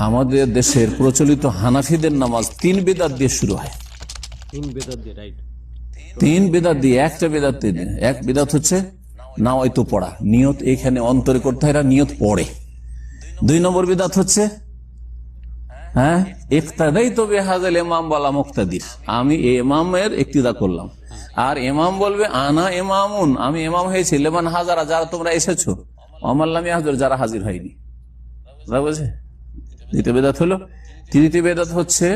আমাদের দেশের প্রচলিত হানাফিদের নামাজ 3 বেদাত দিয়ে শুরু হয়। 3 বেদাত দিয়ে, রাইট? 3 বেদাত দিয়ে, একটা বেদাত দিয়ে। এক বেদাত হচ্ছে নাওয়াইতো পড়া, নিয়ত এখানে অন্তরে করতে হয়, এরা নিয়ত পড়ে। 2 নম্বর বেদাত হচ্ছে ইক্তাদাই তো বেহাজাল ইমাম ওয়ালা মুক্তাদির, আমি ইমামের ইক্তিদা করলাম, আর ইমাম বলবে আনা ইমামুন, আমি ইমাম হয়েছি, লেমান হাজারা, যারা তোমরা এসেছো, অমাল্লাম ইয়াহজুর, যারা হাজির হয়নি। বুঝে? দ্বিতীয় বেদাত হলো। তৃতীয় বেদাত হচ্ছে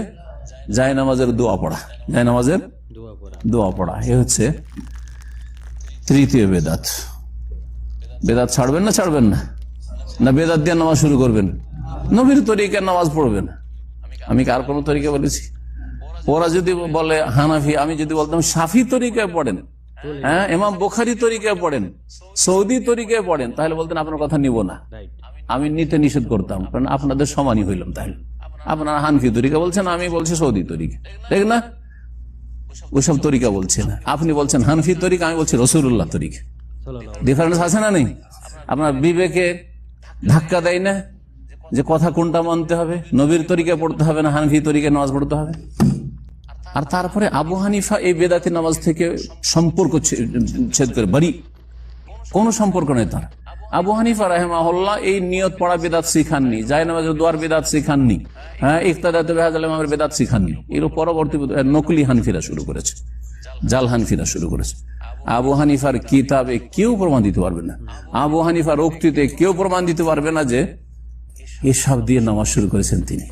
জায়নামাজের দোয়া পড়া, জায়নামাজের দোয়া পড়া, এ হচ্ছে তৃতীয় বেদাত। বেদাত ছাড়বেন না? ছাড়বেন না? না বেদাত দিয়ে নামাজ শুরু করবেন? নবীর তরিকার নামাজ পড়বেন। আমি কার কোন তরিকা বলেছি? ওরা যদি বলে হানাফি, আমি যদি বলতাম শাফি তরিকায় পড়েন, ইমাম বুখারী তরিকায় পড়েন, সৌদি তরিকায় পড়েন, তাহলে বলতেন আপনার কথা নিব না, আমি নিতে নিষেধ করতাম, কারণ আপনাদের সমানই হইলাম। তাহলে আপনারা হানফি তরিকা বলছেন, আমি বলছি সৌদি তরিকা, ঠিক না? ওইসব তরিকা বলছে না, আপনি বলছেন হানফি তরিকা, আমি বলছি রাসূলুল্লাহ তরিকা। ডিফারেন্স আছে না নেই? আপনার বিবেকে ধাক্কা দেয় না যে কথা কোনটা মানতে হবে? নবীর তরিকা পড়তে হবে না হানফি তরিকায় নামাজ পড়তে হবে? আর তারপরে আবু হানিফা এই বেদাতি নামাজ থেকে সম্পর্ক ছেদ করে বাড়ি, কোন সম্পর্ক নেই তার। আবু হানিফা রাহিমাহুল্লাহ এই নিয়ত পড়া বেদাত শিখাননি, জায়নামাজের দোয়ার বেদাত শিখাননি, ইক্তাদাতু বিহাযাল ইমামের বেদাত শিখাননি। এর পরবর্তী নকলি হানফিরা শুরু করেছে, জাল হানফিরা শুরু করেছে। আবু হানিফার কিতাবে কেউ প্রমাণ দিতে পারবে না, আবু হানিফার উক্তিতে কেউ প্রমাণ দিতে পারবে না যে এসব দিয়ে নামাজ শুরু করেছেন তিনি।